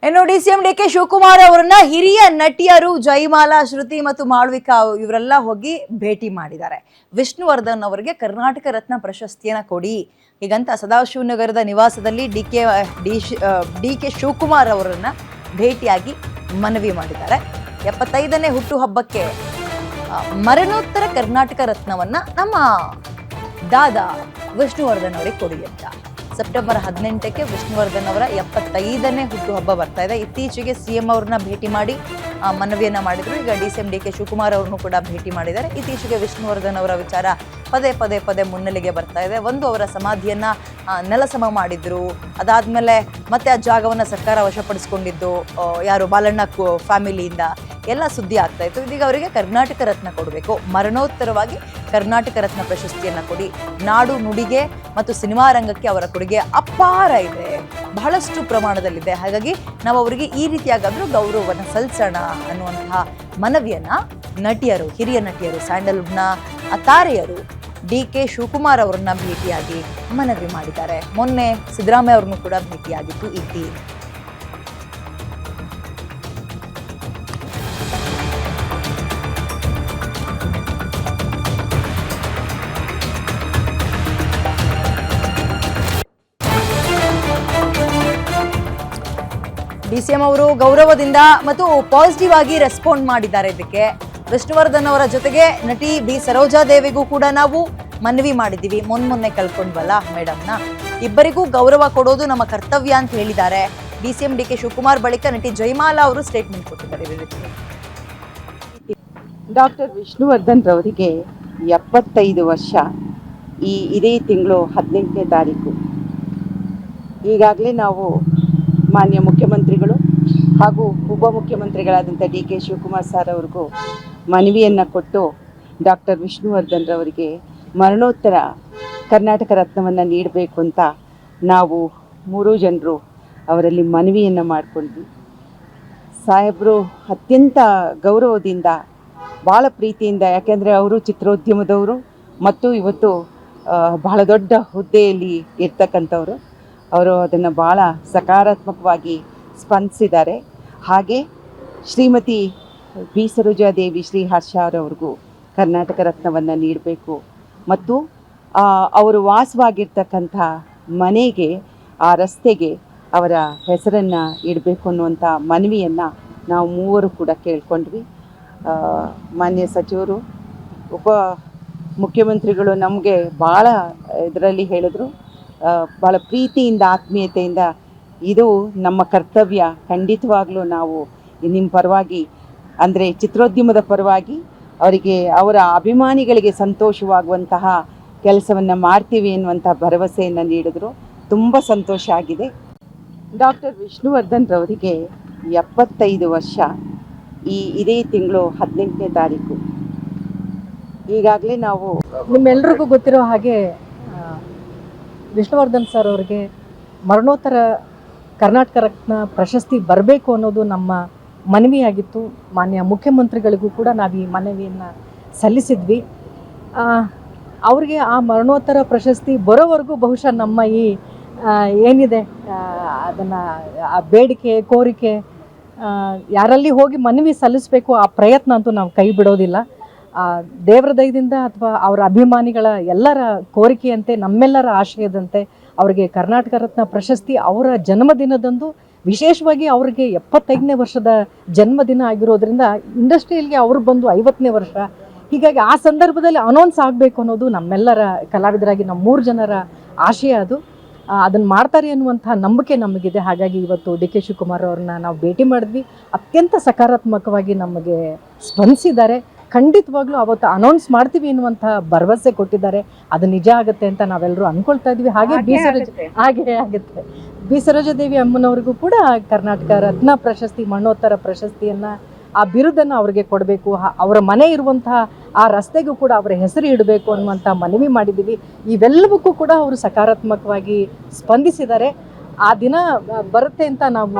ಇನ್ನು DCM DK Shivakumar ಅವರನ್ನ ಹಿರಿಯ ನಟಿಯರು ಜಯಮಾಲಾ, ಶ್ರುತಿ ಮತ್ತು ಮಾಳ್ವಿಕಾ ಇವರೆಲ್ಲ ಹೋಗಿ ಭೇಟಿ ಮಾಡಿದ್ದಾರೆ. ವಿಷ್ಣುವರ್ಧನ್ ಅವರಿಗೆ ಕರ್ನಾಟಕ ರತ್ನ ಪ್ರಶಸ್ತಿಯನ್ನ ಕೊಡಿ ಹೀಗಂತ ಸದಾಶಿವನಗರದ ನಿವಾಸದಲ್ಲಿ ಡಿಕೆ ಶಿವಕುಮಾರ್ ಅವರನ್ನ ಭೇಟಿಯಾಗಿ ಮನವಿ ಮಾಡಿದ್ದಾರೆ. 75ನೇ ಹುಟ್ಟುಹಬ್ಬಕ್ಕೆ ಮರಣೋತ್ತರ ಕರ್ನಾಟಕ ರತ್ನವನ್ನ ನಮ್ಮ ದಾದಾ ವಿಷ್ಣುವರ್ಧನ್ ಅವರಿಗೆ ಕೊಡಿ ಅಂತ. ಸೆಪ್ಟೆಂಬರ್ 18ಕ್ಕೆ ವಿಷ್ಣುವರ್ಧನ್ ಅವರ 75ನೇ ಹುಟ್ಟುಹಬ್ಬ ಬರ್ತಾ ಇದೆ. ಇತ್ತೀಚೆಗೆ ಸಿಎಂ ಅವ್ರನ್ನ ಭೇಟಿ ಮಾಡಿ ಮನವಿಯನ್ನ ಮಾಡಿದ್ರು. ಈಗ ಡಿಸಿಎಂ ಡಿಕೆ ಶಿವಕುಮಾರ್ ಅವ್ರನ್ನು ಕೂಡ ಭೇಟಿ ಮಾಡಿದ್ದಾರೆ. ಇತ್ತೀಚೆಗೆ ವಿಷ್ಣುವರ್ಧನ್ ಅವರ ವಿಚಾರ ಪದೇ ಮುನ್ನೆಲೆಗೆ ಬರ್ತಾ ಇದೆ. ಒಂದು ಅವರ ಸಮಾಧಿಯನ್ನ ನೆಲಸಮ ಮಾಡಿದ್ರು, ಅದಾದ್ಮೇಲೆ ಮತ್ತೆ ಆ ಜಾಗವನ್ನ ಸರ್ಕಾರ ವಶಪಡಿಸಿಕೊಂಡಿದ್ದು ಯಾರು ಬಾಲಣ್ಣ ಫ್ಯಾಮಿಲಿಯಿಂದ ಎಲ್ಲ ಸುದ್ದಿ ಆಗ್ತಾ ಇತ್ತು. ಇದೀಗ ಅವರಿಗೆ ಕರ್ನಾಟಕ ರತ್ನ ಕೊಡಬೇಕು, ಮರಣೋತ್ತರವಾಗಿ ಕರ್ನಾಟಕ ರತ್ನ ಪ್ರಶಸ್ತಿಯನ್ನ ಕೊಡಿ. ನಾಡು ನುಡಿಗೆ ಮತ್ತು ಸಿನಿಮಾ ರಂಗಕ್ಕೆ ಅವರ ಕೊಡುಗೆ ಅಪಾರ ಇದೆ, ಬಹಳಷ್ಟು ಪ್ರಮಾಣದಲ್ಲಿದೆ. ಹಾಗಾಗಿ ನಾವು ಅವರಿಗೆ ಈ ರೀತಿಯಾಗಾದ್ರೂ ಗೌರವವನ್ನು ಸಲ್ಲಿಸೋಣ ಅನ್ನುವಂತಹ ಮನವಿಯನ್ನ ನಟಿಯರು, ಹಿರಿಯ ನಟಿಯರು, ಸ್ಯಾಂಡಲ್ವುಡ್ನ ತಾರೆಯರು ಡಿಕೆ ಶಿವಕುಮಾರ್ ಅವರನ್ನ ಭೇಟಿಯಾಗಿ ಮನವಿ ಮಾಡಿದ್ದಾರೆ. ಮೊನ್ನೆ ಸಿದ್ದರಾಮಯ್ಯ ಅವ್ರನ್ನು ಕೂಡ ಭೇಟಿಯಾಗಿತ್ತು ಈ ಟೀಮ್. ಡಿಸಿಎಂ ಅವರು ಗೌರವದಿಂದ ಮತ್ತು ಪಾಸಿಟಿವ್ ಆಗಿ ರೆಸ್ಪಾಂಡ್ ಮಾಡಿದ್ದಾರೆ. ಇದಕ್ಕೆ ವಿಷ್ಣುವರ್ಧನ್ ಅವರ ಜೊತೆಗೆ ನಟಿ ಬಿ ಸರೋಜಾ ದೇವಿಗೂ ಕೂಡ ನಾವು ಮನವಿ ಮಾಡಿದ್ದೀವಿ. ಮೊನ್ನೆ ಕಳ್ಕೊಂಡ್ವಲ್ಲ ಮೇಡಮ್ನ, ಇಬ್ಬರಿಗೂ ಗೌರವ ಕೊಡೋದು ನಮ್ಮ ಕರ್ತವ್ಯ ಅಂತ ಹೇಳಿದ್ದಾರೆ. ಡಿಸಿಎಂ ಡಿಕೆ ಶಿವಕುಮಾರ್ ಬಳಿಕ ನಟಿ ಜಯಮಾಲಾ ಅವರು ಸ್ಟೇಟ್ಮೆಂಟ್ ಕೊಟ್ಟಿದ್ದಾರೆ. ಡಾಕ್ಟರ್ ವಿಷ್ಣುವರ್ಧನ್ ರವರಿಗೆ 75 ವರ್ಷ. ಇದೇ ತಿಂಗಳು 18ನೇ ತಾರೀಕು. ಈಗಾಗಲೇ ನಾವು ಮಾನ್ಯ ಮುಖ್ಯಮಂತ್ರಿಗಳು ಹಾಗೂ ಉಪಮುಖ್ಯಮಂತ್ರಿಗಳಾದಂಥ ಡಿಕೆ ಶಿವಕುಮಾರ್ ಸರ್ ಅವ್ರಿಗೂ ಮನವಿಯನ್ನು ಕೊಟ್ಟು ಡಾಕ್ಟರ್ ವಿಷ್ಣುವರ್ಧನ್ ರವರಿಗೆ ಮರಣೋತ್ತರ ಕರ್ನಾಟಕ ರತ್ನವನ್ನು ನೀಡಬೇಕು ಅಂತ ನಾವು 3 ಜನರು ಅವರಲ್ಲಿ ಮನವಿಯನ್ನು ಮಾಡಿಕೊಂಡ್ವಿ. ಸಾಹೇಬರು ಅತ್ಯಂತ ಗೌರವದಿಂದ, ಭಾಳ ಪ್ರೀತಿಯಿಂದ, ಯಾಕೆಂದರೆ ಅವರು ಚಿತ್ರೋದ್ಯಮದವರು ಮತ್ತು ಇವತ್ತು ಬಹಳ ದೊಡ್ಡ ಹುದ್ದೆಯಲ್ಲಿ ಇರ್ತಕ್ಕಂಥವ್ರು. ಅವರು ಅದನ್ನು ಭಾಳ ಸಕಾರಾತ್ಮಕವಾಗಿ ಸ್ಪಂದಿಸಿದ್ದಾರೆ. ಹಾಗೆ ಶ್ರೀಮತಿ ಬಿ ಸರೋಜಾ ದೇವಿ, ಶ್ರೀ ಹರ್ಷ ಅವರವ್ರಿಗೂ ಕರ್ನಾಟಕ ರತ್ನವನ್ನು ನೀಡಬೇಕು ಮತ್ತು ಅವರು ವಾಸವಾಗಿರ್ತಕ್ಕಂಥ ಮನೆಗೆ, ಆ ರಸ್ತೆಗೆ ಅವರ ಹೆಸರನ್ನು ಇಡಬೇಕು ಅನ್ನುವಂಥ ಮನವಿಯನ್ನು ನಾವು 3 ಕೂಡ ಕೇಳ್ಕೊಂಡ್ವಿ. ಮಾನ್ಯ ಸಚಿವರು, ಉಪ ಮುಖ್ಯಮಂತ್ರಿಗಳು ನಮಗೆ ಭಾಳ ಇದರಲ್ಲಿ ಹೇಳಿದ್ರು, ಭಾಳ ಪ್ರೀತಿಯಿಂದ, ಆತ್ಮೀಯತೆಯಿಂದ ಇದು ನಮ್ಮ ಕರ್ತವ್ಯ, ಖಂಡಿತವಾಗ್ಲೂ ನಾವು ನಿಮ್ಮ ಪರವಾಗಿ, ಅಂದರೆ ಚಿತ್ರೋದ್ಯಮದ ಪರವಾಗಿ ಅವರಿಗೆ, ಅವರ ಅಭಿಮಾನಿಗಳಿಗೆ ಸಂತೋಷವಾಗುವಂತಹ ಕೆಲಸವನ್ನು ಮಾಡ್ತೀವಿ ಎನ್ನುವಂಥ ಭರವಸೆಯನ್ನು ನೀಡಿದ್ರು. ತುಂಬ ಸಂತೋಷ ಆಗಿದೆ. ಡಾಕ್ಟರ್ ವಿಷ್ಣುವರ್ಧನ್ ರವರಿಗೆ 75 ವರ್ಷ. ಇದೇ ತಿಂಗಳು 18ನೇ ತಾರೀಕು. ಈಗಾಗಲೇ ನಾವು ನಿಮ್ಮೆಲ್ಲರಿಗೂ ಗೊತ್ತಿರೋ ಹಾಗೆ ವಿಷ್ಣುವರ್ಧನ್ ಸರ್ ಅವರಿಗೆ ಮರಣೋತ್ತರ ಕರ್ನಾಟಕ ರತ್ನ ಪ್ರಶಸ್ತಿ ಬರಬೇಕು ಅನ್ನೋದು ನಮ್ಮ ಮನವಿಯಾಗಿತ್ತು. ಮಾನ್ಯ ಮುಖ್ಯಮಂತ್ರಿಗಳಿಗೂ ಕೂಡ ನಾವು ಈ ಮನವಿಯನ್ನು ಸಲ್ಲಿಸಿದ್ವಿ. ಅವ್ರಿಗೆ ಆ ಮರಣೋತ್ತರ ಪ್ರಶಸ್ತಿ ಬರೋವರೆಗೂ ಬಹುಶಃ ನಮ್ಮ ಈ ಏನಿದೆ ಅದನ್ನು, ಆ ಬೇಡಿಕೆ, ಕೋರಿಕೆ, ಯಾರಲ್ಲಿ ಹೋಗಿ ಮನವಿ ಸಲ್ಲಿಸಬೇಕು ಆ ಪ್ರಯತ್ನ ಅಂತೂ ನಾವು ಕೈ ಬಿಡೋದಿಲ್ಲ. ದೇವರ ದಯದಿಂದ ಅಥವಾ ಅವರ ಅಭಿಮಾನಿಗಳ ಎಲ್ಲರ ಕೋರಿಕೆಯಂತೆ, ನಮ್ಮೆಲ್ಲರ ಆಶಯದಂತೆ ಅವರಿಗೆ ಕರ್ನಾಟಕ ರತ್ನ ಪ್ರಶಸ್ತಿ ಅವರ ಜನ್ಮದಿನದಂದು, ವಿಶೇಷವಾಗಿ ಅವರಿಗೆ 75ನೇ ವರ್ಷದ ಜನ್ಮದಿನ ಆಗಿರೋದ್ರಿಂದ ಇಂಡಸ್ಟ್ರಿಯಲ್ಗೆ ಅವರು ಬಂದು 50ನೇ ವರ್ಷ. ಹೀಗಾಗಿ ಆ ಸಂದರ್ಭದಲ್ಲಿ ಅನೌನ್ಸ್ ಆಗಬೇಕು ಅನ್ನೋದು ನಮ್ಮೆಲ್ಲರ ಕಲಾವಿದರಾಗಿ ನಮ್ಮ 3 ಜನರ ಆಶಯ. ಅದನ್ನು ಮಾಡ್ತಾರೆ ಅನ್ನುವಂಥ ನಂಬಿಕೆ ನಮಗಿದೆ. ಹಾಗಾಗಿ ಇವತ್ತು ಡಿ ಕೆ ಶಿವಕುಮಾರ್ ಅವ್ರನ್ನ ನಾವು ಭೇಟಿ ಮಾಡಿದ್ವಿ. ಅತ್ಯಂತ ಸಕಾರಾತ್ಮಕವಾಗಿ ನಮಗೆ ಸ್ಪಂದಿಸಿದ್ದಾರೆ. ಖಂಡಿತವಾಗ್ಲೂ ಅವತ್ತು ಅನೌನ್ಸ್ ಮಾಡ್ತೀವಿ ಎನ್ನುವಂಥ ಭರವಸೆ ಕೊಟ್ಟಿದ್ದಾರೆ. ಅದು ನಿಜ ಆಗುತ್ತೆ ಅಂತ ನಾವೆಲ್ಲರೂ ಅಂದ್ಕೊಳ್ತಾ ಇದ್ವಿ. ಹಾಗೆ ಆಗುತ್ತೆ. ಬಿ ಸರೋಜಾ ದೇವಿ ಅಮ್ಮನವ್ರಿಗೂ ಕೂಡ ಕರ್ನಾಟಕ ರತ್ನ ಪ್ರಶಸ್ತಿ, ಮರಣೋತ್ತರ ಪ್ರಶಸ್ತಿಯನ್ನು, ಆ ಬಿರುದನ್ನು ಅವರಿಗೆ ಕೊಡಬೇಕು. ಅವರ ಮನೆ ಇರುವಂತಹ ಆ ರಸ್ತೆಗೂ ಕೂಡ ಅವರ ಹೆಸರು ಇಡಬೇಕು ಅನ್ನುವಂಥ ಮನವಿ ಮಾಡಿದ್ದೀವಿ. ಇವೆಲ್ಲವಕ್ಕೂ ಕೂಡ ಅವರು ಸಕಾರಾತ್ಮಕವಾಗಿ ಸ್ಪಂದಿಸಿದ್ದಾರೆ. ಆ ದಿನ ಬರುತ್ತೆ ಅಂತ ನಾವು